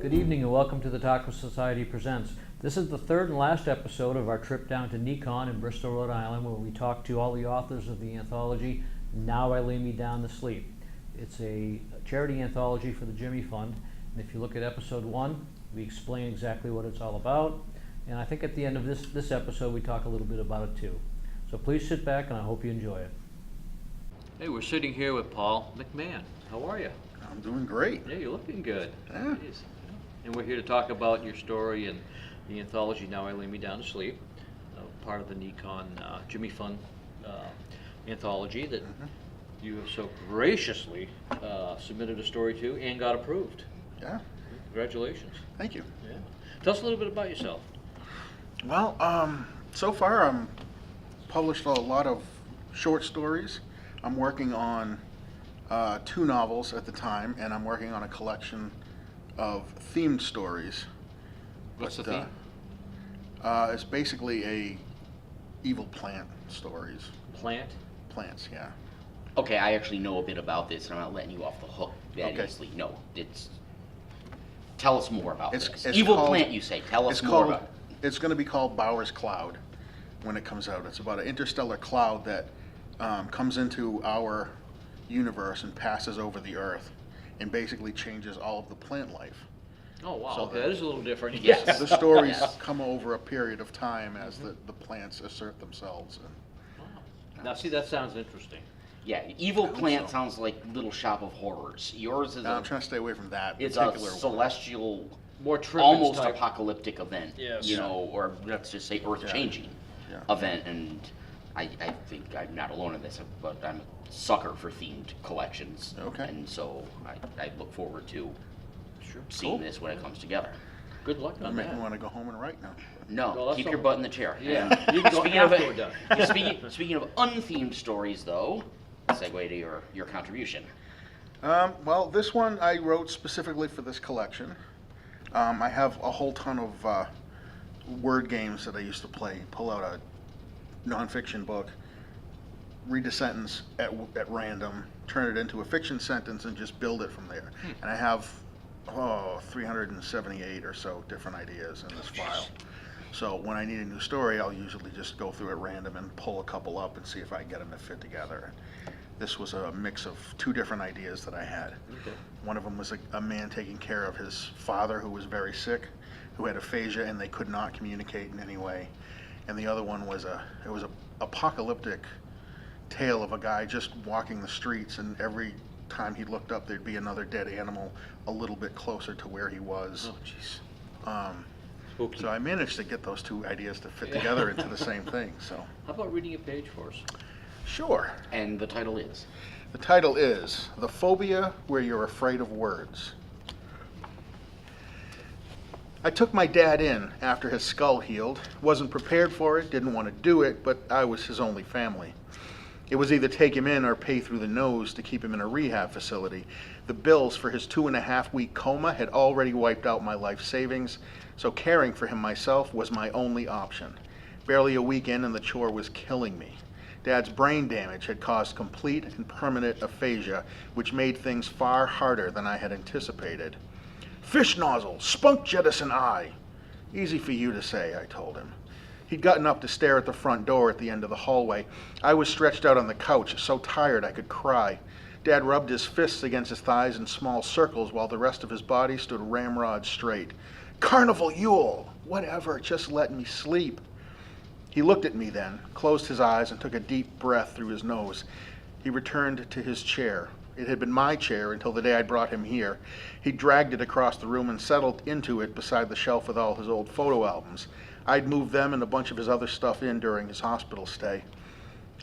Good evening and welcome to the Taco Society Presents. This is the third and last episode of our trip down to NECON in Bristol, Rhode Island, where we talk to all the authors of the anthology, Now I Lay Me Down to Sleep. It's a charity anthology for the Jimmy Fund, and if you look at episode 1, we explain exactly what it's all about, and I think at the end of this episode we talk a little bit about it too. So please sit back and I hope you enjoy it. Hey, we're sitting here with Paul McMahon. How are you? I'm doing great. Yeah, you're looking good. Yeah. Jeez. And we're here to talk about your story and the anthology, Now I Lay Me Down to Sleep, part of the NECON Jimmy Fund anthology that you have so graciously submitted a story to and got approved. Yeah. Congratulations. Thank you. Yeah. Tell us a little bit about yourself. Well, so far I'm published a lot of short stories. I'm working on 2 novels at the time, and I'm working on a collection of themed stories. What's the theme? It's basically a evil plant stories. Plant? Plants, yeah. Okay, I actually know a bit about this, and I'm not letting you off the hook that Okay. easily. No, tell us more about this. It's Evil called- plant, you say. Tell us It's more called. about it. It's going to be called Bauer's Cloud when it comes out. It's about an interstellar cloud that comes into our universe and passes over the Earth, and basically changes all of the plant life. Oh, wow. So Okay, the- that is a little different. Yes. The stories Yes. come over a period of time as the plants assert themselves. Wow. Now, see, that sounds interesting. Yeah, evil plant so. sounds like Little Shop of Horrors. Yours is Now, I'm trying to stay away from that it's particular a one. celestial, More tripping almost type. apocalyptic event. Yes. You know, or let's just say earth-changing Yeah. event. And I think I'm not alone in this, but I'm a sucker for themed collections. Okay. And so I look forward to Sure. seeing Cool. this when it comes together. Good luck You on make that. me want to go home and write now. No, Well, that's keep all- your butt in the chair. Yeah, you can go Speaking of after we're done. speaking of unthemed stories, though, segue to your contribution. Well, this one I wrote specifically for this collection. I have a whole ton of word games that I used to play. Pull out a nonfiction book, read a sentence at random, turn it into a fiction sentence, and just build it from there. And I have 378 or so different ideas in this file. So when I need a new story, I'll usually just go through at random and pull a couple up and see if I can get them to fit together. This was a mix of 2 different ideas that I had. Okay. One of them was a man taking care of his father who was very sick, who had aphasia, and they could not communicate in any way. And the other one was a apocalyptic tale of a guy just walking the streets, and every time he looked up there'd be another dead animal a little bit closer to where he was. Oh, jeez. Spooky. So I managed to get those 2 ideas to fit Yeah. together into the same thing. So How about reading a page for us? sure. And the title is? The title is The Phobia Where You're Afraid of Words. I took my dad in after his skull healed. Wasn't prepared for it, didn't want to do it, but I was his only family. It was either take him in or pay through the nose to keep him in a rehab facility. The bills for his 2.5-week coma had already wiped out my life savings, so caring for him myself was my only option. Barely a week in and the chore was killing me. Dad's brain damage had caused complete and permanent aphasia, which made things far harder than I had anticipated. Fish nozzle, spunk jettison eye. Easy for you to say, I told him. He'd gotten up to stare at the front door at the end of the hallway. I was stretched out on the couch, so tired I could cry. Dad rubbed his fists against his thighs in small circles while the rest of his body stood ramrod straight. Carnival Yule! Whatever, just let me sleep. He looked at me then, closed his eyes, and took a deep breath through his nose. He returned to his chair. It had been my chair until the day I brought him here. He dragged it across the room and settled into it beside the shelf with all his old photo albums. I'd moved them and a bunch of his other stuff in during his hospital stay.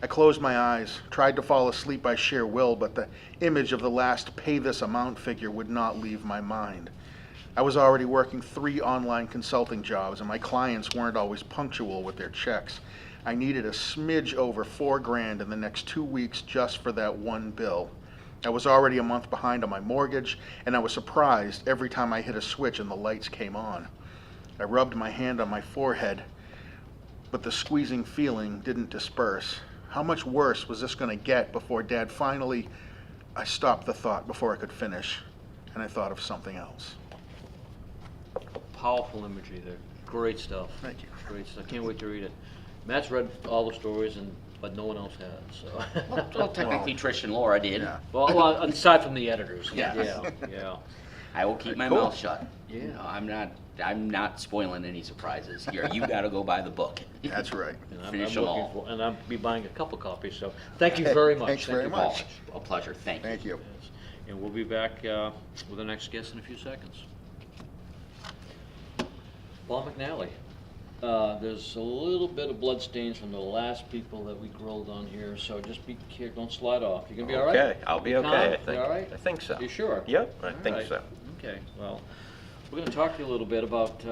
I closed my eyes, tried to fall asleep by sheer will, but the image of the last pay this amount figure would not leave my mind. I was already working 3 online consulting jobs, and my clients weren't always punctual with their checks. I needed a smidge over $4,000 in the next 2 weeks just for that one bill. I was already a month behind on my mortgage, and I was surprised every time I hit a switch and the lights came on. I rubbed my hand on my forehead, but the squeezing feeling didn't disperse. How much worse was this going to get before Dad finally... I stopped the thought before I could finish, and I thought of something else. powerful imagery there. Great stuff. Thank you. Great stuff. Can't wait to read it. Matt's read all the stories, but no one else has. So. Well, technically Trish and Laura did. Yeah. well, aside from the editors. Yeah. Yeah. I will keep my Cool. mouth shut. Yeah. You know, I'm not spoiling any surprises here. You got to go buy the book. That's right. And I'm Finish looking them all. for, and I'll be buying a couple copies. So thank you very much. Thanks very you much. A pleasure. Thank you. Thank you. Yes. And we'll be back with our next guest in a few seconds. Paul McNally. There's a little bit of blood stains from the last people that we grilled on here, so just be careful. Don't slide off. You gonna be all right? Okay, I'll be You okay, calm? I You think. all right? I think so. You sure? Yep, I All think right. so. Okay, well, we're gonna talk to you a little bit about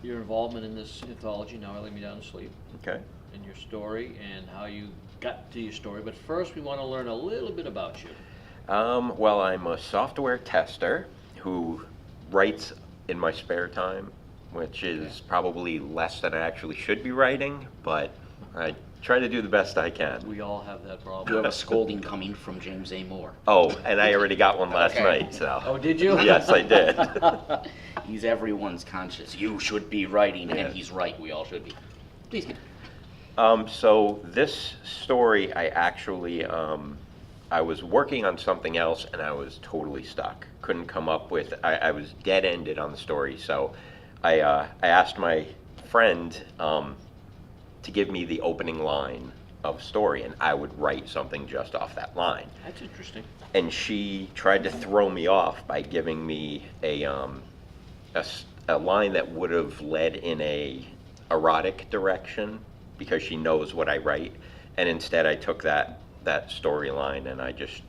your involvement in this anthology, Now I Lay Me Down to Sleep, Okay. and your story, and how you got to your story. But first, we want to learn a little bit about you. Well, I'm a software tester who writes in my spare time, which is probably less than I actually should be writing, but I try to do the best I can. We all have that You problem. have a scolding coming from James A. Moore. Oh, and I already got one last Okay. night, so. Oh, did you? Yes, I did. He's everyone's conscience. You should be writing, Yeah. and he's right. We all should be. Please continue. So this story, I actually, I was working on something else and I was totally stuck. Couldn't come up with, I was dead-ended on the story. So I asked my friend to give me the opening line of story and I would write something just off that line. That's interesting. And she tried to throw me off by giving me a line that would have led in a erotic direction because she knows what I write. And instead I took that storyline and I just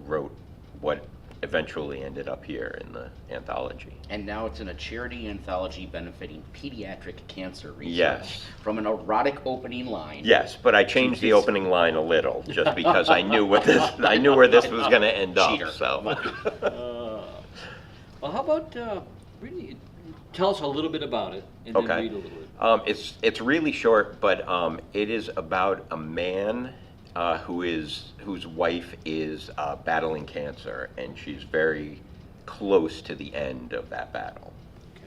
wrote what eventually ended up here in the anthology. And now it's in a charity anthology benefiting pediatric cancer research. Yes. From an erotic opening line. Yes, but I changed the Jeez. opening line a little just because I knew where this was going to end up. Cheater. So. Well, how about really tell us a little bit about it, and then Okay. read a little bit. It's really short, but it is about a man whose wife is battling cancer, and she's very close to the end of that battle. Okay.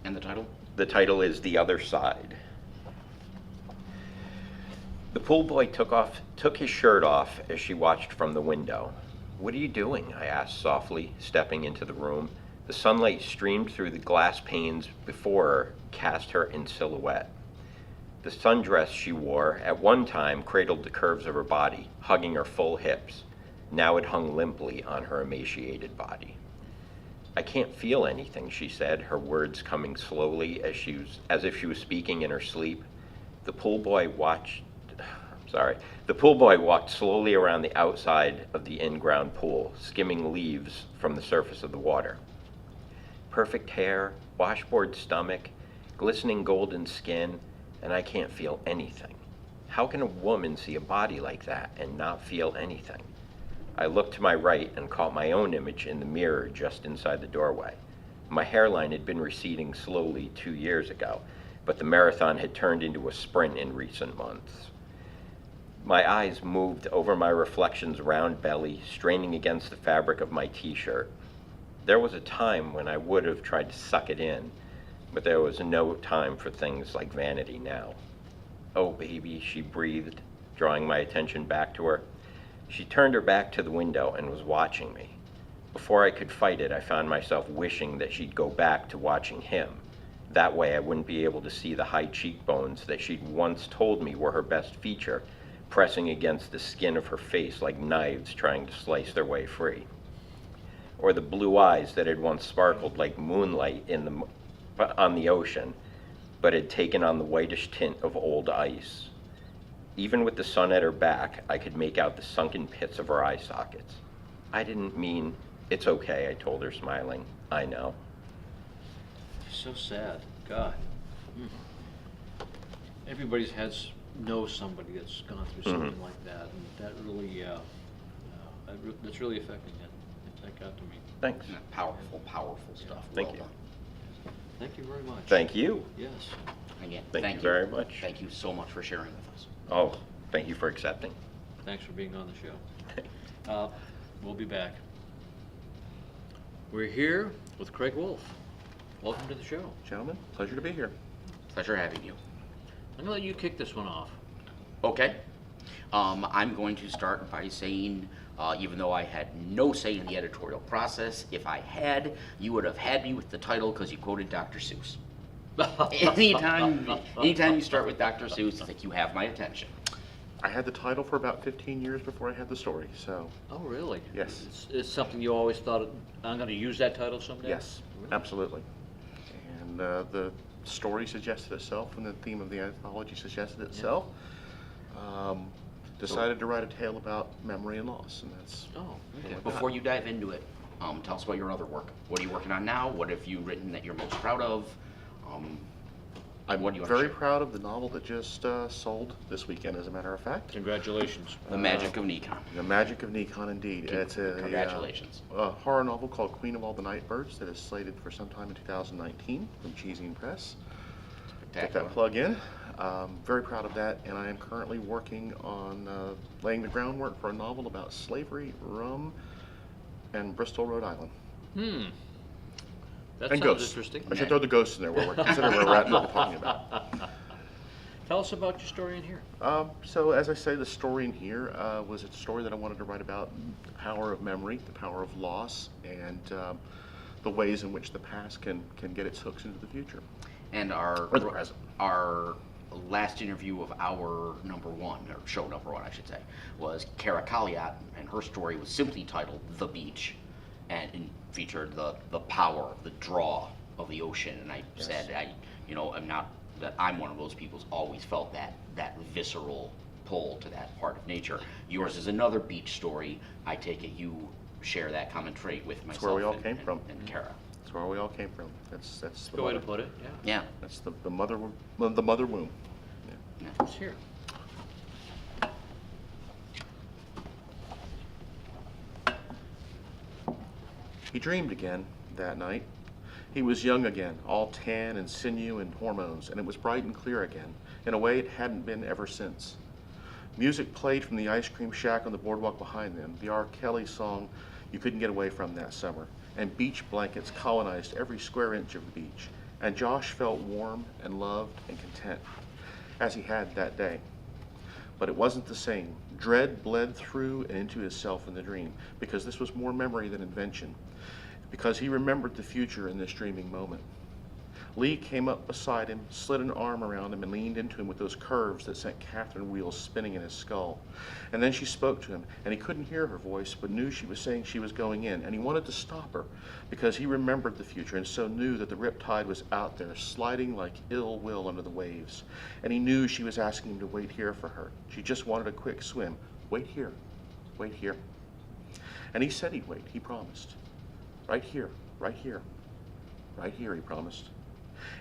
And the title? The title is The Other Side. The pool boy took his shirt off as she watched from the window. "What are you doing?" I asked softly, stepping into the room. The sunlight streamed through the glass panes before her, cast her in silhouette. The sundress she wore at one time cradled the curves of her body, hugging her full hips. Now it hung limply on her emaciated body. "I can't feel anything," she said, her words coming slowly as if she was speaking in her sleep. The pool boy walked slowly around the outside of the in-ground pool, skimming leaves from the surface of the water. Perfect hair, washboard stomach, glistening golden skin, and I can't feel anything. How can a woman see a body like that and not feel anything? I looked to my right and caught my own image in the mirror just inside the doorway. My hairline had been receding slowly 2 years ago, but the marathon had turned into a sprint in recent months. My eyes moved over my reflection's round belly, straining against the fabric of my t-shirt. There was a time when I would have tried to suck it in, but there was no time for things like vanity now. "Oh, baby," she breathed, drawing my attention back to her. She turned her back to the window and was watching me. Before I could fight it, I found myself wishing that she'd go back to watching him. That way I wouldn't be able to see the high cheekbones that she'd once told me were her best feature, pressing against the skin of her face like knives trying to slice their way free. Or the blue eyes that had once sparkled like moonlight on the ocean, but had taken on the whitish tint of old ice. Even with the sun at her back, I could make out the sunken pits of her eye sockets. "I didn't mean..." "It's okay," I told her, smiling. "I know." So sad. God. Everybody knows somebody that's gone through something like that, and that really, that's really affecting it. That got to me. Thanks. Powerful, powerful stuff. Thank Well you. done. Thank you very much. Thank you. Yes. Again, Thank you very much. Thank you so much for sharing with us. Oh, thank you for accepting. Thanks for being on the show. We'll be back. We're here with Craig Wolf. welcome to the show. Gentlemen, pleasure to be here. Pleasure having you. I'm gonna let you kick this one off. Okay. I'm going to start by saying, even though I had no say in the editorial process, if I had, you would have had me with the title because you quoted Dr. Seuss. anytime you start with Dr. Seuss, it's like you have my attention. I had the title for about 15 years before I had the story, so Oh, really? Yes. It's something you always thought, I'm gonna use that title someday? yes, Really? absolutely. And the story suggested itself, and the theme of the anthology suggested itself. Decided to write a tale about memory and loss, and that's Oh, okay. Before you dive into it, tell us about your other work. What are you working on now? What have you written that you're most proud of? I'm what do you want to very share? proud of the novel that just sold this weekend, as a matter of fact. Congratulations. The Magic of NECON. The Magic of NECON, indeed. It's Congratulations. a horror novel called Queen of All the Nightbirds that is slated for sometime in 2019 from Cheesing Press. Get Spectacular. that plug in. Very proud of that, and I am currently working on laying the groundwork for a novel about slavery, rum, and Bristol, Rhode Island. That And sounds ghosts. interesting. I should throw the ghosts in there where we're considering where we're at and what we're talking about. Tell us about your story in here. So as I say, the story in here was a story that I wanted to write about the power of memory, the power of loss, and the ways in which the past can get its hooks into the future. And Or the present. our last interview of our number one, or show number one, I should say, was Kara Kaliat, and her story was simply titled The Beach, and featured the power, the draw of the ocean. And I Yes. said, I'm one of those people who's always felt that visceral pull to that part of nature. Yours is another beach story. I take it you share that common trait with myself. That's where we all and- came and- from. And Kara. That's where we all came from. That's the Good way to mother. put it, yeah. Yeah. That's the mother womb. Yeah. It's here. He dreamed again that night. He was young again, all tan and sinew and hormones, and it was bright and clear again, in a way it hadn't been ever since. Music played from the ice cream shack on the boardwalk behind them, the R. Kelly song you couldn't get away from that summer, and beach blankets colonized every square inch of the beach, and Josh felt warm and loved and content, as he had that day. But it wasn't the same. Dread bled through and into himself in the dream, because this was more memory than invention, because he remembered the future in this dreaming moment. Lee came up beside him, slid an arm around him, and leaned into him with those curves that sent Catherine wheels spinning in his skull. And then she spoke to him, and he couldn't hear her voice, but knew she was saying she was going in, and he wanted to stop her, because he remembered the future, and so knew that the riptide was out there, sliding like ill will under the waves. And he knew she was asking him to wait here for her. She just wanted a quick swim. Wait here. Wait here. And he said he'd wait. He promised. Right here. Right here. Right here, he promised.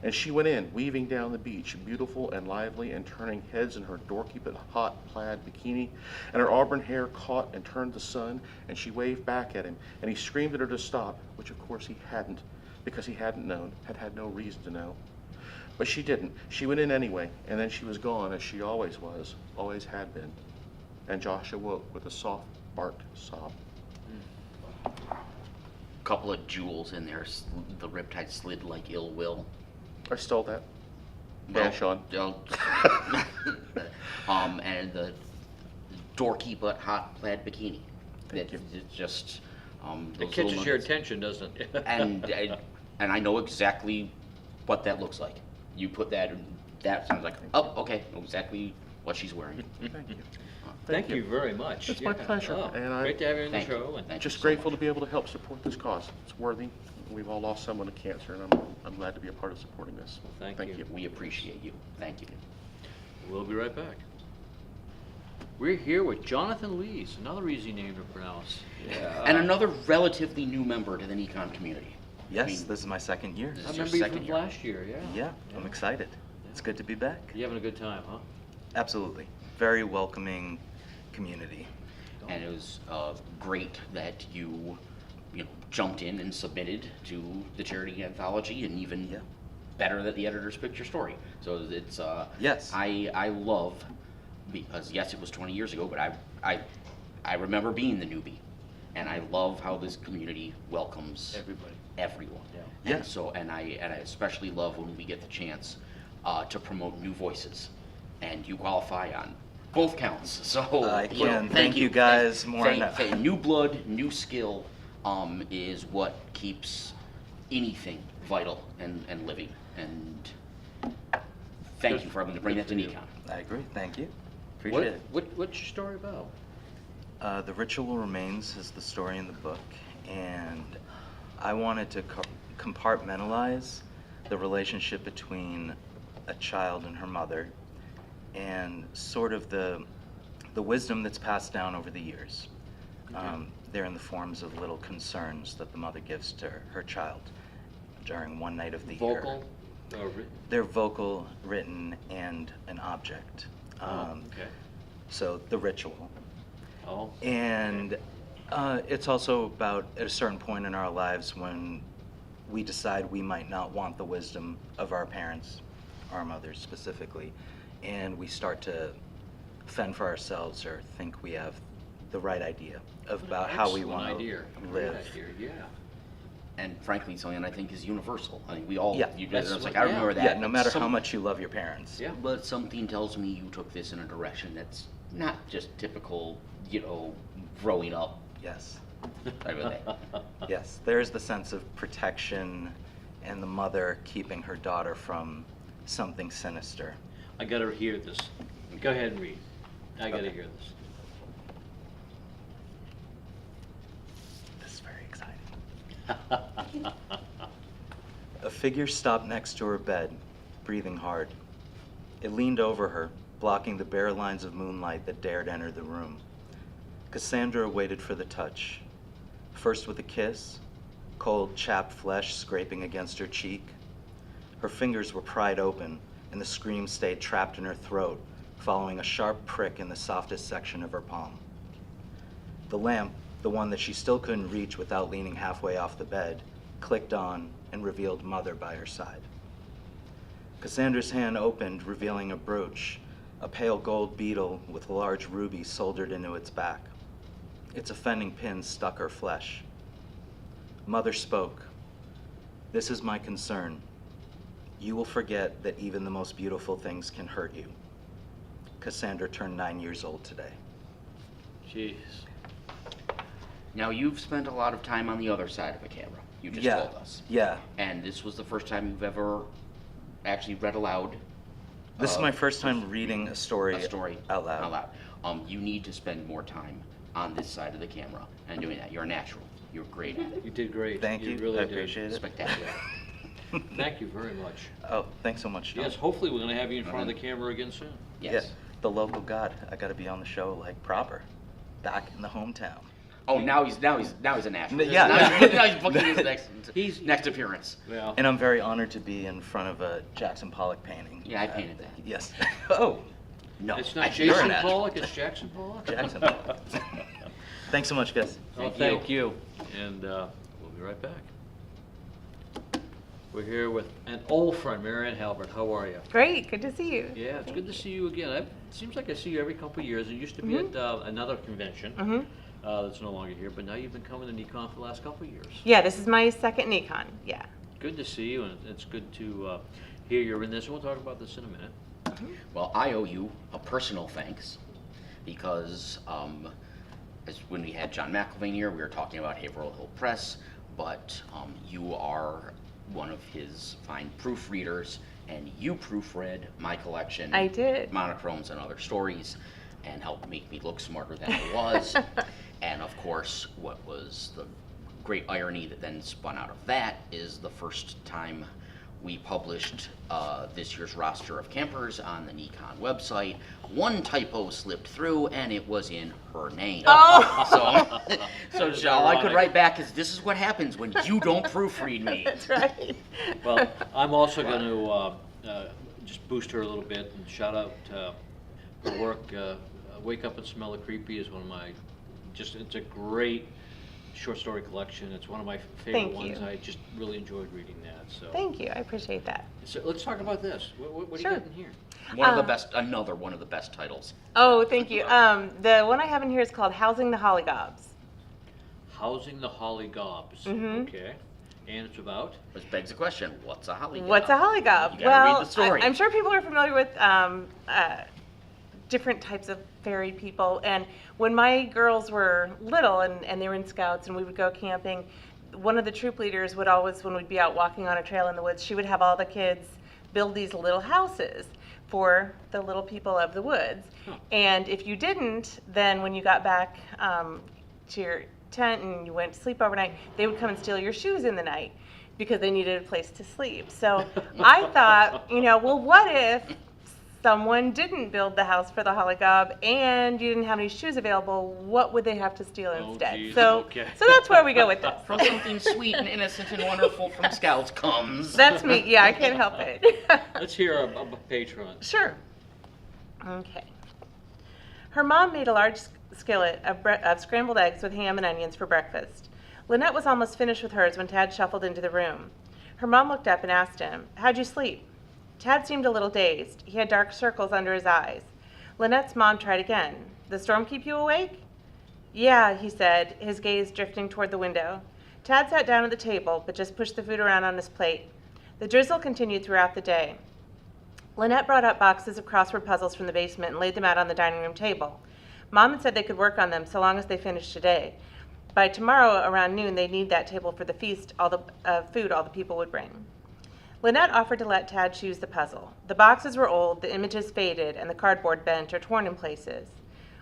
And she went in, weaving down the beach, beautiful and lively, and turning heads in her dorky but hot plaid bikini, and her auburn hair caught and turned the sun, and she waved back at him, and he screamed at her to stop, which of course he hadn't, because he hadn't known, had no reason to know. But she didn't. She went in anyway, and then she was gone, as she always was, always had been. And Josh awoke with a soft, barked sob. Couple of jewels in there. The riptide slid like ill will. I stole that. Well, Dan Sean. And the dorky but hot plaid bikini. Thank you. It's just It those catches little your nuggets. attention, doesn't it? and I know exactly what that looks like. You put that, and that sounds like, oh, okay, know exactly what she's wearing. Thank you. Thank you very much. It's my pleasure, Oh, and I- great to have you on the Thank you. show. And Thank Just you so grateful much. to be able to help support this cause. It's worthy. We've all lost someone to cancer, and I'm glad to be a part of supporting this. Thank you. We appreciate you. Thank you. We'll be right back. We're here with Jonathan Lees, another easy name to pronounce. And another relatively new member to the NECON community. Yes, I mean, this is my second year. This I is your remember you second from year. last year, yeah. Yeah, I'm excited. It's good to be back. You having a good time, huh? Absolutely. Very welcoming community. And it was great that you jumped in and submitted to the charity anthology, and even Yeah. better that the editors picked your story. So it's Yes. I love, because yes, it was 20 years ago, but I remember being the newbie, And I love how this community welcomes Everybody. everyone. Yeah. And so, and I especially love when we get the chance to promote new voices, and you qualify on both counts. So I you know, can. Thank you guys more than enough. new blood, new skill is what keeps anything vital and living. And thank you for having to bring that to NECON. I agree. Thank you. Appreciate it. What's your story about? The Ritual Remains is the story in the book, and I wanted to compartmentalize the relationship between a child and her mother, and sort of the wisdom that's passed down over the years. They're in the forms of little concerns that the mother gives to her child during one night of the year. Vocal or written? They're vocal, written, and an object. Okay. So the ritual. Oh. And it's also about at a certain point in our lives when we decide we might not want the wisdom of our parents, our mothers specifically, and we start to fend for ourselves or think we have the right idea about how we want to live. Great idea, yeah. And frankly, something I think is universal. I mean, we all, Yeah. you That's guys, it's what- like, I remember that. Yeah, no matter Some- how much you love your parents. Yeah. But something tells me you took this in a direction that's not just typical, growing up Yes. type of thing. Yes. There's the sense of protection and the mother keeping her daughter from something sinister. I gotta hear this. Go ahead and read. I gotta Okay. hear this. This is very exciting. A figure stopped next to her bed, breathing hard. It leaned over her, blocking the bare lines of moonlight that dared enter the room. Cassandra waited for the touch, first with a kiss, cold, chapped flesh scraping against her cheek. Her fingers were pried open, and the scream stayed trapped in her throat, following a sharp prick in the softest section of her palm. The lamp, the one that she still couldn't reach without leaning halfway off the bed, clicked on and revealed Mother by her side. Cassandra's hand opened, revealing a brooch, a pale gold beetle with a large ruby soldered into its back. Its offending pin stuck her flesh. Mother spoke. "This is my concern. You will forget that even the most beautiful things can hurt you." Cassandra turned 9 years old today. Jeez. Now, you've spent a lot of time on the other side of the camera. You just Yeah, told us. yeah. And this was the first time you've ever actually read aloud This is my first time reading a story, out loud. You need to spend more time on this side of the camera and doing that. You're a natural. You're great at it. You did great. Thank you. Really I did. appreciate it. Spectacular. Thank you very much. Oh, thanks so much, John. Yes, hopefully we're gonna have you in front of the camera again soon. Yes. Yeah, the local god. I got to be on the show like proper, back in the hometown. Oh, now he's a natural. Yeah. Now he's booking his He's- next appearance. Well, And I'm very honored to be in front of a Jackson Pollock painting. Yeah, I painted that. Yes. Oh, No, it's not you're Jason an natural. Pollock, it's Jackson Pollock? Jackson Pollock. Thanks so much, guys. Oh, thank you. And we'll be right back. We're here with an old friend, Marianne Halbert. How are you? Great, good to see you. Yeah, it's good to see you again. It seems like I see you every couple of years. It used to be at another convention that's no longer here, but now you've been coming to NECON for the last couple of years. Yeah, this is my second NECON, yeah. Good to see you, and it's good to hear you're in this. And we'll talk about this in a minute. Well, I owe you a personal thanks because as when we had John McElvain here, we were talking about Haverhill Hill Press, but you are one of his fine proofreaders, and you proofread my collection. I did. Monochromes and Other Stories, and helped make me look smarter than I was. And of course, what was the great irony that then spun out of that is the first time we published this year's roster of campers on the NECON website. One typo slipped through, and it was in her name. Oh! So all I could write back is, this is what happens when you don't proofread me. That's right. Well, I'm also going to just boost her a little bit and shout out her work. Wake Up and Smell the Creepy is one of my, it's a great short story collection. It's one of my favorite Thank ones. you. I just really enjoyed reading that. So, Thank you, I appreciate that. so let's talk about this. What do Sure. you got in here? Another one of the best titles. Oh, thank you. The one I have in here is called Housing the Hollygobs. Housing the Holly Gobs. Mhm. Okay. And it's about? Which begs the question, what's a hollygob? What's a hollygob? You gotta Well, read the story. I'm sure people are familiar with different types of fairy people. And when my girls were little and they were in scouts and we would go camping, one of the troop leaders would always, when we'd be out walking on a trail in the woods, she would have all the kids build these little houses for the little people of the woods. And if you didn't, then when you got back to your tent and you went to sleep overnight, they would come and steal your shoes in the night because they needed a place to sleep. So I thought, well, what if someone didn't build the house for the hollygob and you didn't have any shoes available? What would they have to steal instead? geez, So, okay. so that's where we go with this. From something sweet and innocent and wonderful from Scouts comes. That's me. Yeah, I can't help it. Let's hear a patron. Sure. Okay. Her mom made a large skillet of scrambled eggs with ham and onions for breakfast. Lynette was almost finished with hers when Tad shuffled into the room. Her mom looked up and asked him, "How'd you sleep?" Tad seemed a little dazed. He had dark circles under his eyes. Lynette's mom tried again. "The storm keep you awake?" "Yeah," he said, his gaze drifting toward the window. Tad sat down at the table, but just pushed the food around on his plate. The drizzle continued throughout the day. Lynette brought up boxes of crossword puzzles from the basement and laid them out on the dining room table. Mom had said they could work on them so long as they finished today. By tomorrow around noon, they'd need that table for the feast, all the food all the people would bring. Lynette offered to let Tad choose the puzzle. The boxes were old, the images faded, and the cardboard bent or torn in places.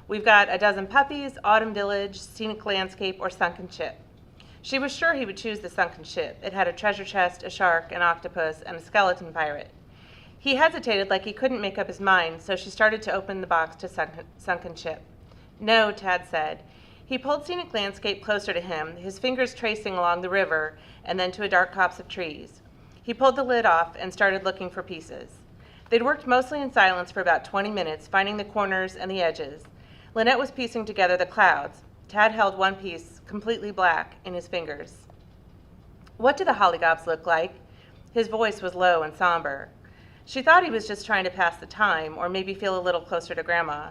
"We've got a dozen puppies, autumn village, scenic landscape, or sunken ship." She was sure he would choose the sunken ship. It had a treasure chest, a shark, an octopus, and a skeleton pirate. He hesitated like he couldn't make up his mind, so she started to open the box to sunken ship. "No," Tad said. He pulled scenic landscape closer to him, his fingers tracing along the river and then to a dark copse of trees. He pulled the lid off and started looking for pieces. They'd worked mostly in silence for about 20 minutes, finding the corners and the edges. Lynette was piecing together the clouds. Tad held one piece, completely black, in his fingers. "What do the hollygobs look like?" His voice was low and somber. She thought he was just trying to pass the time or maybe feel a little closer to Grandma.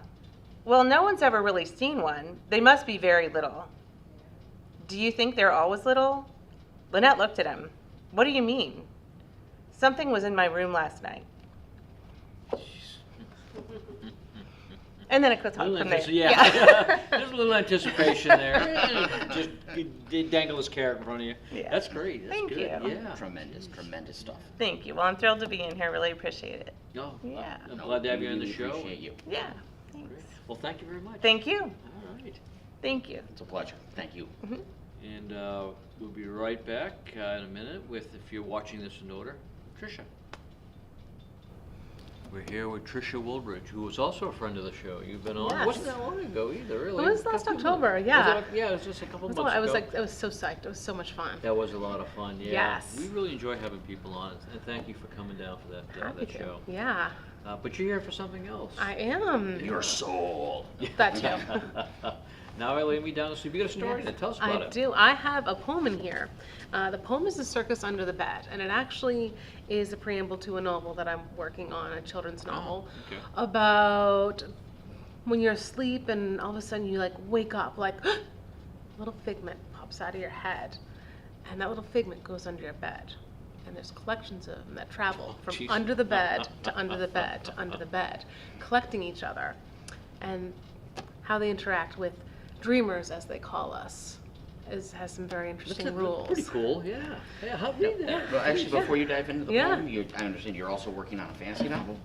"Well, no one's ever really seen one. They must be very little." "Do you think they're always little?" Lynette looked at him. "What do you mean?" "Something was in my room last night." And then it goes on from there. Yeah. There's a little anticipation there. Just dangle his carrot in front of you. Yeah. That's great. That's Thank good. you. Yeah. Tremendous stuff. Thank you. Well, I'm thrilled to be in here. Really appreciate it. No, Yeah. I'm glad to have you on the Really show. appreciate you. Yeah. Thanks. Well, thank you very much. Thank you. All right. Thank you. It's a pleasure. Thank you. And we'll be right back in a minute with, if you're watching this in order, Tricia. We're here with Tricia Woolbridge, who was also a friend of the show. You've been on. It Yes. wasn't that long ago either, really. It was last Couple October, months. yeah. Was it, yeah, it was just a couple months I was ago. like, I was so psyched. It was so much fun. That was a lot of fun, yeah. Yes. We really enjoy having people on, and thank you for coming down for that, Happy that to. show. Yeah, But you're here for something else. I am. Your soul. That too. Now I lay me down to sleep. You got a story to tell us about I it. do. I have a poem in here. The poem is The Circus Under the Bed, and it actually is a preamble to a novel that I'm working on, a children's novel, okay. about when you're asleep and all of a sudden you like wake up, like a little figment pops out of your head, and that little figment goes under your bed. And there's collections of them that travel from Jeez. under the bed to under the bed to under the bed, collecting each other, and how they interact with dreamers, as they call us, has some very interesting That's rules. pretty cool, yeah. Yeah, how read that. Well, actually, before you dive into the Yeah. poem, I understand you're also working on a fantasy novel?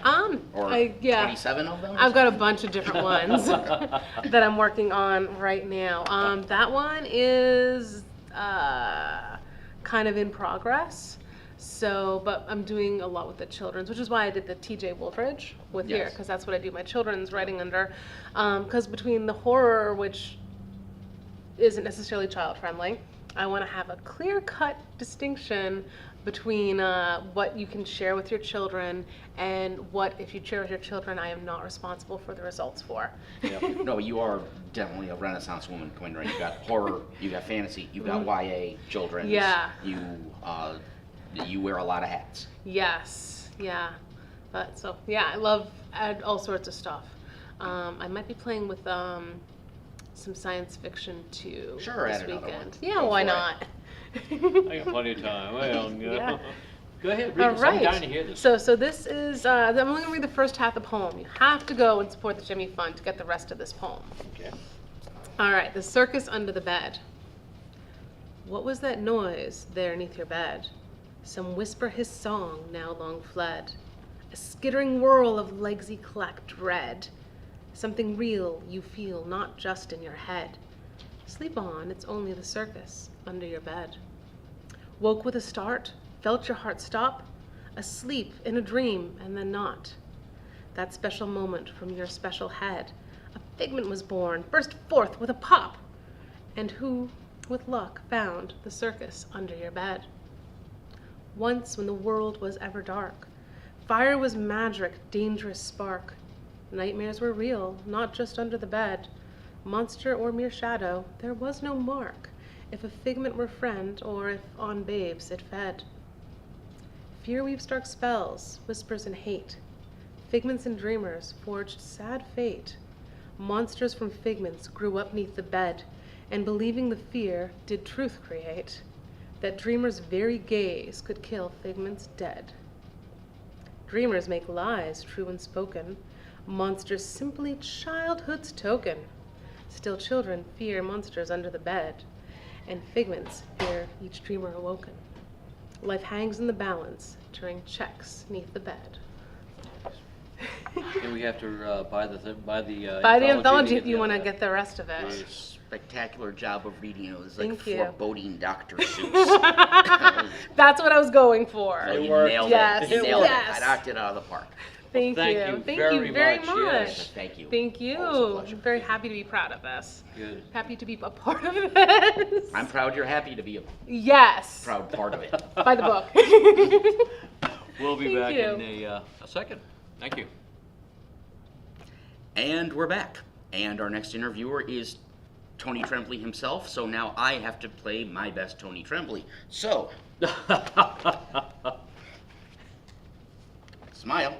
Oh, or Yeah. 27 of them? I've got a bunch of different ones that I'm working on right now. That one is kind of in progress. So, but I'm doing a lot with the children's, which is why I did the TJ Woolbridge with here, Yes. because that's what I do my children's writing under. Because between the horror, which isn't necessarily child friendly, I want to have a clear-cut distinction between what you can share with your children and what, if you share with your children, I am not responsible for the results for. No, you are definitely a Renaissance woman coming right. You got horror, you got fantasy, you got YA, children's. Yeah. You wear a lot of hats. Yes, yeah. But so, yeah, I love all sorts of stuff. I might be playing with some science fiction too Sure, this add another weekend. one. Yeah, Go why for it. not? I got plenty of time. Well, Yeah. Go ahead, read All this. I'm right. dying to hear this. So this is, I'm only going to read the first half of the poem. You have to go and support the Jimmy Fund to get the rest of this poem. Okay. All right, the circus under the bed. What was that noise there neath your bed? Some whisper his song now long fled. A skittering whirl of legsy clack dread. Something real you feel not just in your head. Sleep on, it's only the circus under your bed. Woke with a start, felt your heart stop, asleep in a dream and then not. That special moment from your special head, a figment was born, burst forth with a pop. And who, with luck, found the circus under your bed? Once when the world was ever dark, fire was magic, dangerous spark. Nightmares were real, not just under the bed. Monster or mere shadow, there was no mark, if a figment were friend or if on babes it fed. Fear weaves dark spells, whispers and hate. Figments and dreamers forged sad fate. Monsters from figments grew up neath the bed, and believing the fear did truth create, that dreamers' very gaze could kill figments dead. Dreamers make lies true and spoken, monsters simply childhood's token. Still children fear monsters under the bed, and figments fear each dreamer awoken. Life hangs in the balance, turning checks neath the bed. And we have to buy the By the anthology anthology, to if you the want to other. get the rest of it. Spectacular job of reading it. It was like Thank you. foreboding Dr. Seuss. That's what I was going for. So you worked. nailed Yes, it. You nailed yes. it. I knocked it out of the park. Thank thank you. you Thank very you very much, much. yes. Thank you. Thank you. Always a pleasure. I'm very happy to be proud of this. Good. Happy to be a part of this. I'm proud you're happy to be a Yes. proud part of it. By the book. We'll be Thank back you. in a second. Thank you. And we're back. And our next interviewer is Tony Tremblay himself, so now I have to play my best Tony Tremblay. So, smile.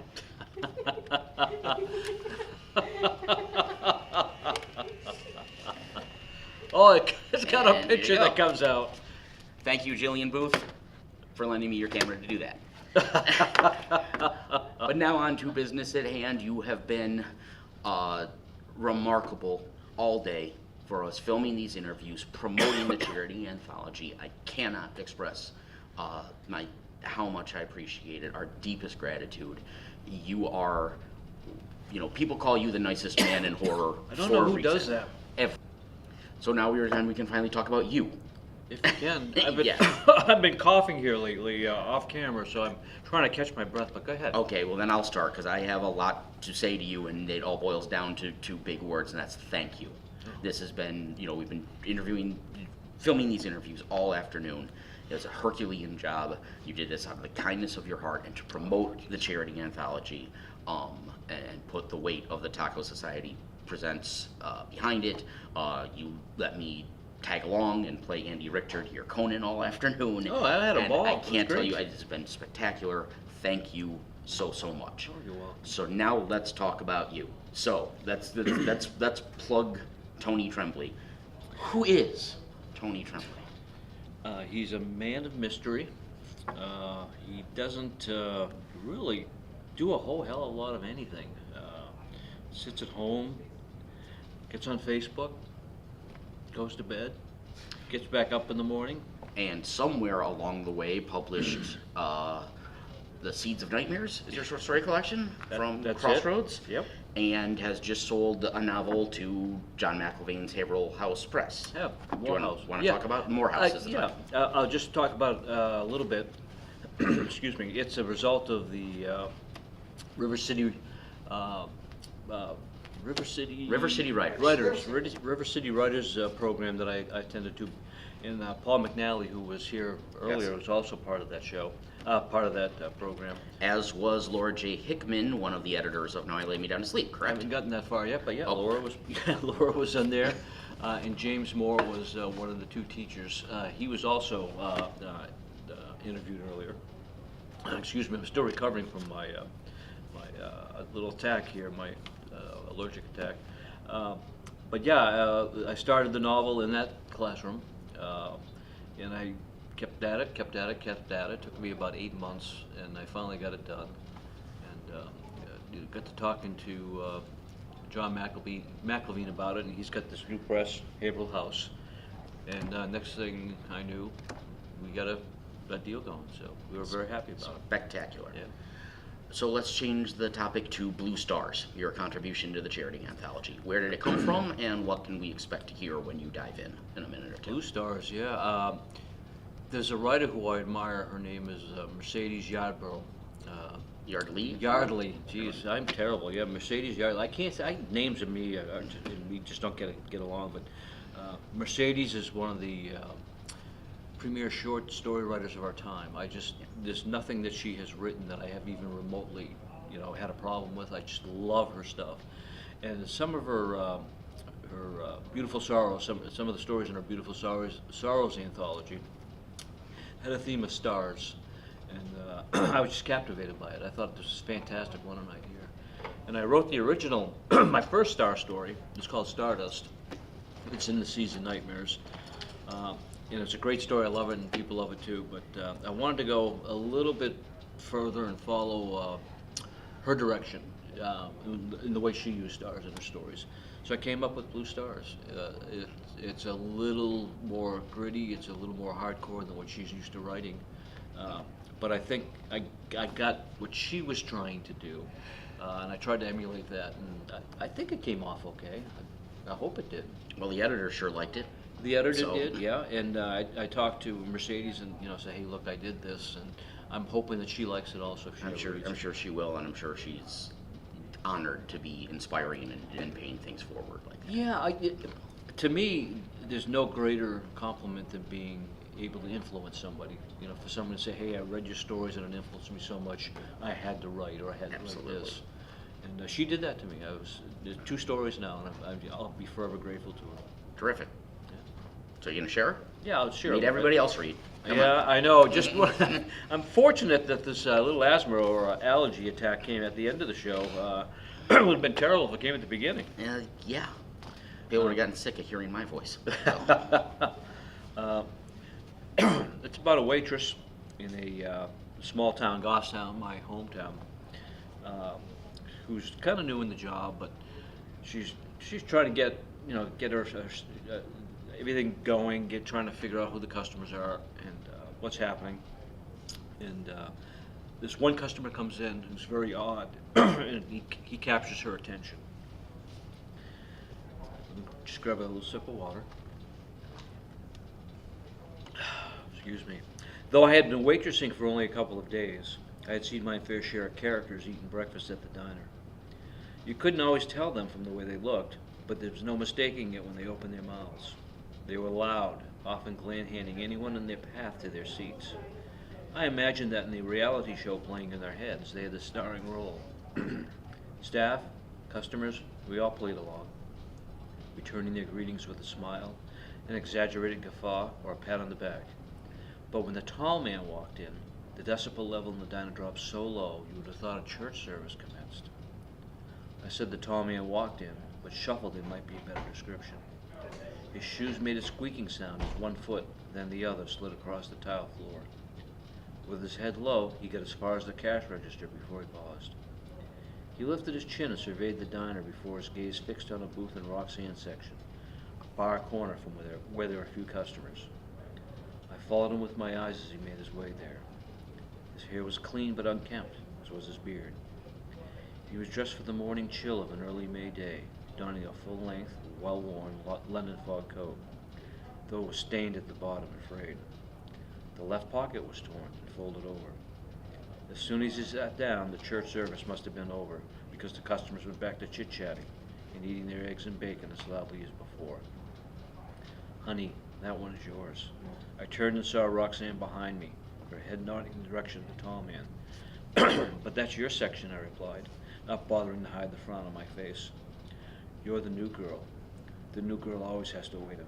Oh, it's got a And here picture you that go. comes out. Thank you, Jillian Booth, for lending me your camera to do that. But now on to business at hand. You have been remarkable all day for us filming these interviews, promoting the charity anthology. I cannot express how much I appreciate it, our deepest gratitude. You are, people call you the nicest man in horror. I don't for know a who does reason. that. So now we can finally talk about you. If you can. I've been, Yeah. I've been coughing here lately, off camera, so I'm trying to catch my breath, but go ahead. Okay, well then I'll start because I have a lot to say to you, and it all boils down to two big words, and that's thank you. This has been, we've been filming these interviews all afternoon. It was a Herculean job. You did this out of the kindness of your heart and to promote the charity anthology, and put the weight of the Taco Society Presents behind it. You let me tag along and play Andy Richter to your Conan all afternoon. Oh, I had a and ball. I It was can't tell great. you, it's been spectacular. Thank you so much. Oh, you're welcome. So now let's talk about you. So let's plug Tony Tremblay. Who is Tony Tremblay? He's a man of mystery. He doesn't really do a whole hell of a lot of anything. Sits at home, gets on Facebook, goes to bed, gets back up in the morning. And somewhere along the way published The Seeds of Nightmares, is your short story collection from That's Crossroads? It. Yep. And has just sold a novel to John McIlvain's Haverhill House Press. Yeah. Do you Morehouse. want to talk about Morehouse? Is the Yeah. title. I'll just talk about a little bit. Excuse me. It's a result of the River City River City Writers. River City Writers program that I attended to, and Paul McNally, who was here earlier, Yes. was also part of that show, part of that program. As was Laura J. Hickman, one of the editors of Now I Lay Me Down to Sleep, I correct? haven't gotten that far yet, but yeah, Oh. Laura was in there, and James Moore was one of the two teachers. He was also interviewed earlier. Excuse me, I'm still recovering from my little attack here, my allergic attack. But yeah, I started the novel in that classroom, and I kept at it, kept at it, kept at it. It took me about 8 months, and I finally got it done. And got to talking to John McElveen about it, and he's got this new press, Haverhill House. And next thing I knew, we got a deal going, so we were very happy about it. Spectacular. Yeah. So let's change the topic to Blue Stars, your contribution to the charity anthology. Where did it come from, and what can we expect to hear when you dive in a minute or two? Blue Stars, yeah. There's a writer who I admire. Her name is Mercedes Yardborough. Yardley? Yardley. Geez, I'm terrible. Yeah, Mercedes Yardley. I can't say names of me. We just don't get along. But Mercedes is one of the premier short story writers of our time. There's nothing that she has written that I have even remotely, had a problem with. I just love her stuff, and some of her Beautiful Sorrows, some of the stories in her Beautiful Sorrows anthology had a theme of stars, and I was just captivated by it. I thought this was fantastic. One night here, and I wrote the original, my first star story. It's called Stardust. It's in the Seas of Nightmares. It's a great story. I love it, and people love it too. But I wanted to go a little bit further and follow her direction in the way she used stars in her stories. So I came up with Blue Stars. It's a little more gritty. It's a little more hardcore than what she's used to writing. But I think I got what she was trying to do, and I tried to emulate that. And I think it came off okay. I hope it did. Well, the editor sure liked it. The editor did, yeah, and I talked to Mercedes and say, hey, look, I did this, and I'm hoping that she likes it also. If she I'm sure she will, and I'm sure she's honored to be inspiring and paying things forward like that. Yeah, to me, there's no greater compliment than being able to influence somebody. For someone to say, hey, I read your stories and it influenced me so much, I had to write, or I had to Absolutely. write this. And she did that to me. There's 2 stories now, and I'll be forever grateful to her. Terrific. So you gonna share? Yeah, I'll share. Need everybody else read. Come Yeah, on. I know. I'm fortunate that this little asthma or allergy attack came at the end of the show. It would have been terrible if it came at the beginning. Yeah. People would have gotten sick of hearing my voice. It's about a waitress in a small town, Goffstown, my hometown, who's kind of new in the job, but she's trying to get her everything going, trying to figure out who the customers are and what's happening. And this one customer comes in who's very odd, and he captures her attention. Just grab a little sip of water. Excuse me. Though I had been waitressing for only a couple of days, I had seen my fair share of characters eating breakfast at the diner. You couldn't always tell them from the way they looked, but there was no mistaking it when they opened their mouths. They were loud, often handing anyone in their path to their seats. I imagined that in the reality show playing in their heads, they had the starring role. Staff, customers, we all played along, returning their greetings with a smile, an exaggerated guffaw, or a pat on the back. But when the tall man walked in, the decibel level in the diner dropped so low you would have thought a church service commenced. I said the tall man walked in, but shuffled in might be a better description. His shoes made a squeaking sound as one foot, then the other, slid across the tile floor. With his head low, he got as far as the cash register before he paused. He lifted his chin and surveyed the diner before his gaze fixed on a booth in Roxanne's section, a far corner from where there were few customers. I followed him with my eyes as he made his way there. His hair was clean but unkempt, as was his beard. He was dressed for the morning chill of an early May day, donning a full-length, well-worn London fog coat, though it was stained at the bottom and frayed. The left pocket was torn and folded over. As soon as he sat down, the church service must have been over, because the customers went back to chit-chatting and eating their eggs and bacon as loudly as before. Honey, that one is yours. I turned and saw Roxanne behind me, her head nodding in the direction of the tall man. But that's your section, I replied, not bothering to hide the frown on my face. You're the new girl. The new girl always has to wait on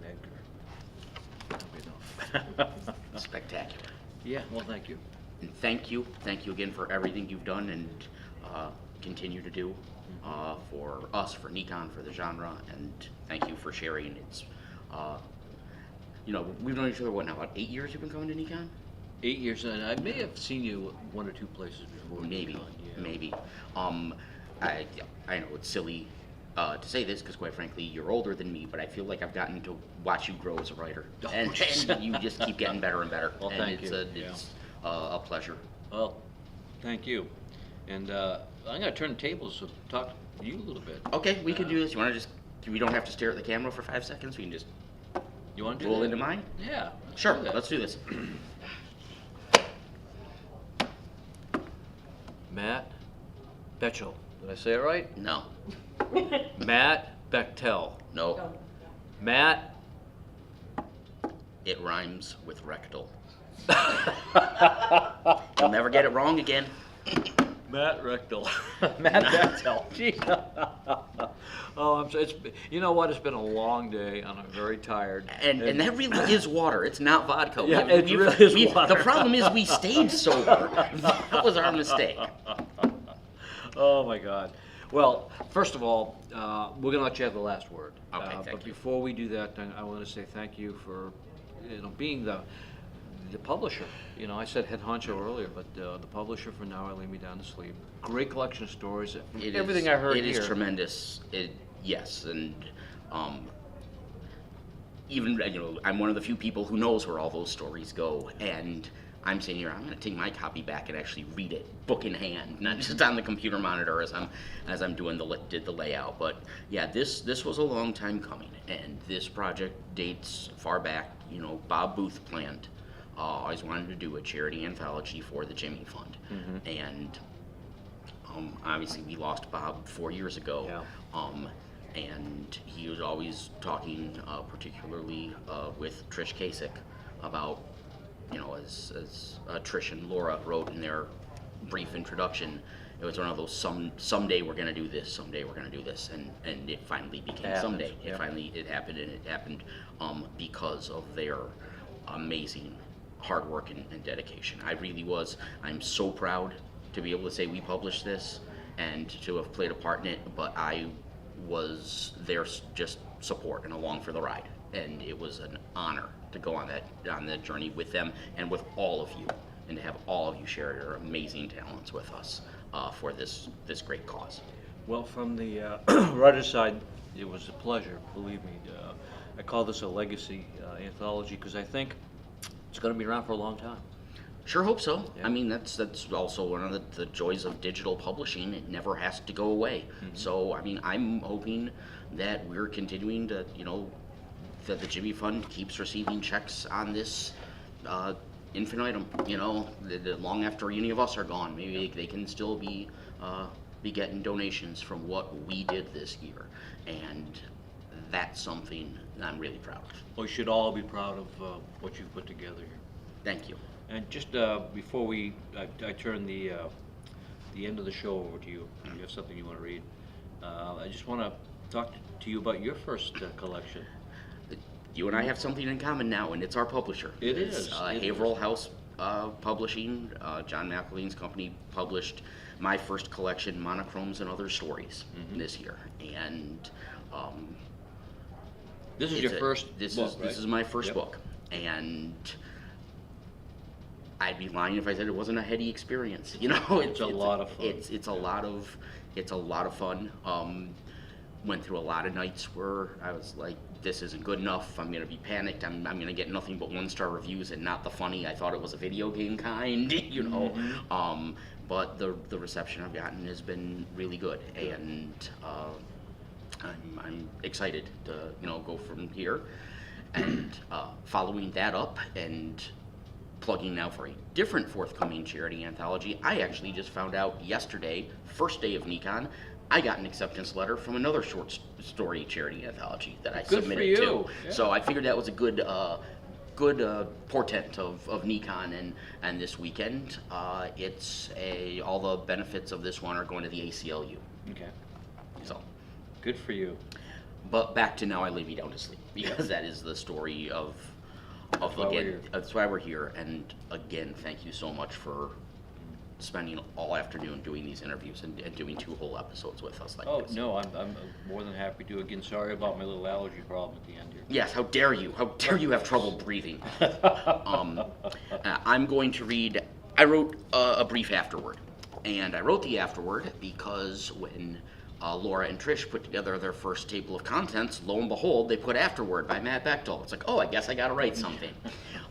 Edgar. Spectacular. Yeah, well, thank you. And thank you again for everything you've done and continue to do. for us, for NECON, for the genre, and thank you for sharing. It's, we've known each other, what now, about 8 years you've been coming to NECON? 8 years, and I may have seen you one or two places before. Maybe, Yeah. maybe. I know it's silly to say this because, quite frankly, you're older than me, but I feel like I've gotten to watch you grow as a writer, Oh, and jeez. you just keep getting better and better. Well, and thank it's you. It's a pleasure. Well, thank you. And I'm going to turn the tables and talk to you a little bit. Okay, we can do this. You want to just? We don't have to stare at the camera for 5 seconds. We can just You want to do roll that? into mine. Yeah. Sure, do that. let's do this. Matt Bechtel. Did I say it right? No, Matt Bechtel. no, Matt. it rhymes with rectal. You'll never get it wrong again. Matt Rectal. Matt Bechtel. Gee. Oh, I'm so, you know what? It's been a long day, and I'm very tired. And that really is water. It's not vodka. Yeah, it really is water. The problem is we stayed sober. That was our mistake. Oh my God. Well, first of all, we're gonna let you have the last word. Okay, thank but you. before we do that, I want to say thank you for, being the publisher. I said head honcho earlier, but the publisher for Now I Lay Me Down to Sleep. Great collection of stories. Everything I heard It here. is tremendous. Yes, and even I'm one of the few people who knows where all those stories go, and I'm sitting here. I'm going to take my copy back and actually read it, book in hand, not just on the computer monitor as I'm doing the layout. But yeah, this was a long time coming, and this project dates far back. Bob Booth planned. Always wanted to do a charity anthology for the Jimmy Fund, and obviously we lost Bob 4 years ago. Yeah. And he was always talking, particularly with Trish Kasich, about, as Trish and Laura wrote in their brief introduction, it was one of those someday we're going to do this, someday we're going to do this, and it finally became someday. Yeah. It happened, and it happened because of their amazing hard work and dedication. I'm so proud to be able to say we published this and to have played a part in it, but I was there just support and along for the ride, and it was an honor to go on that journey with them and with all of you, and to have all of you share your amazing talents with us for this great cause. Well, from the writer's side, it was a pleasure, believe me. I call this a legacy anthology because I think it's going to be around for a long time. Sure hope so. Yeah. I mean, that's also one of the joys of digital publishing. It never has to go away. So, I mean, I'm hoping that we're continuing to, that the Jimmy Fund keeps receiving checks on this infinitum, long after any of us are gone. Maybe they can still be getting donations from what we did this year. And that's something I'm really proud of. We should all be proud of what you've put together here. Thank you. And just before I turn the end of the show over to you, if you have something you want to read, I just want to talk to you about your first collection. You and I have something in common now, and it's our publisher. It It's, is. Haverhill House Publishing. John McEleen's company published my first collection, Monochromes and Other Stories, this year. And This is your first book, this is my first Yep. book, and I'd be lying if I said it wasn't a heady experience. It's a lot of fun. It's a lot of fun. Went through a lot of nights where I was like, this isn't good enough. I'm gonna be panicked. I'm gonna get nothing but 1-star reviews and not the funny. I thought it was a video game kind, But the reception I've gotten has been really good, and I'm excited to go from here. And following that up and plugging now for a different forthcoming charity anthology, I actually just found out yesterday, first day of NECON, I got an acceptance letter from another short story charity anthology that I Good for submitted you. to. Yeah. So I figured that was a good portent of NECON, and this weekend all the benefits of this one are going to the ACLU. Okay. So, Good for you. but back to Now I Lay Me Down to Sleep, because that is the story of why we're again. here. That's why we're here, and again, thank you so much for spending all afternoon doing these interviews and doing 2 whole episodes with us like Oh, this. no, I'm more than happy to. Again, sorry about my little allergy problem at the end here. Yes, how dare you? How dare you have trouble breathing? I'm going to read, I wrote a brief afterword. And I wrote the afterword because when Laura and Trish put together their first table of contents, lo and behold, they put afterword by Matt Bechtel. It's like, oh, I guess I gotta write something.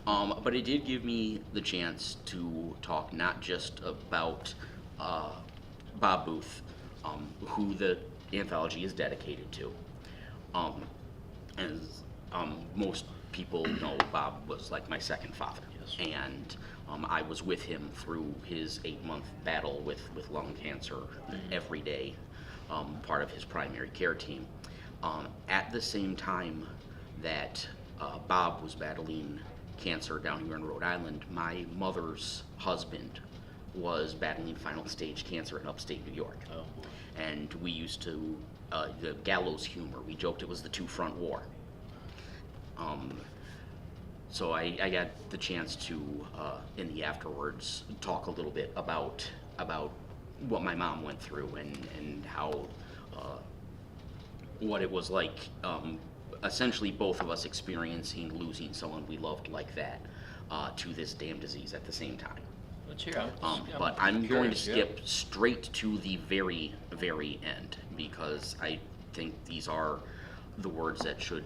But it did give me the chance to talk not just about Bob Booth, who the anthology is dedicated to. As most people know, Bob was like my second father. Yes. And I was with him through his 8-month battle with lung cancer every day, part of his primary care team. At the same time that Bob was battling cancer down here in Rhode Island, my mother's husband was battling final stage cancer in upstate New York. Oh, boy. And we used to, the gallows humor, we joked it was the two-front war. So I got the chance to, in the afterwards, talk a little bit about what my mom went through and how, what it was like, essentially both of us experiencing losing someone we loved like that to this damn disease at the same time. Let's hear it. But I'm going to curious, yeah. skip straight to the very, very end because I think these are the words that should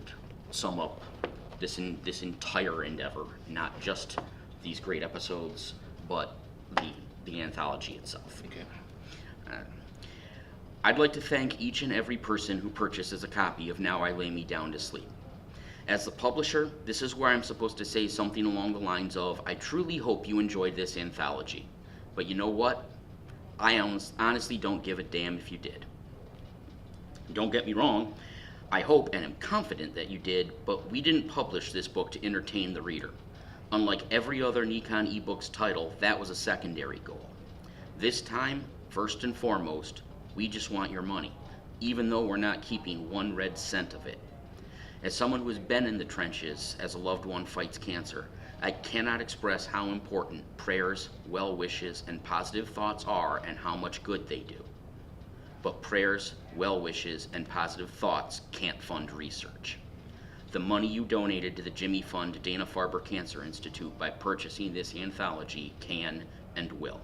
sum up this entire endeavor, not just these great episodes, but the anthology itself. Okay. I'd like to thank each and every person who purchases a copy of Now I Lay Me Down to Sleep. As the publisher, this is where I'm supposed to say something along the lines of, I truly hope you enjoyed this anthology. But you know what? I honestly don't give a damn if you did. Don't get me wrong, I hope and am confident that you did, but we didn't publish this book to entertain the reader. Unlike every other NECON eBooks title, that was a secondary goal. This time, first and foremost, we just want your money, even though we're not keeping 1 red cent of it. As someone who has been in the trenches as a loved one fights cancer, I cannot express how important prayers, well wishes, and positive thoughts are and how much good they do. But prayers, well wishes, and positive thoughts can't fund research. The money you donated to the Jimmy Fund Dana-Farber Cancer Institute by purchasing this anthology can and will.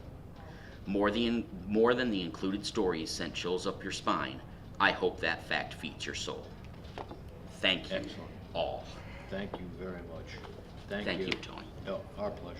More than the included stories sent chills up your spine, I hope that fact feeds your soul. Thank you Excellent. all. Thank you very much. Thank you, Tony. No, our pleasure.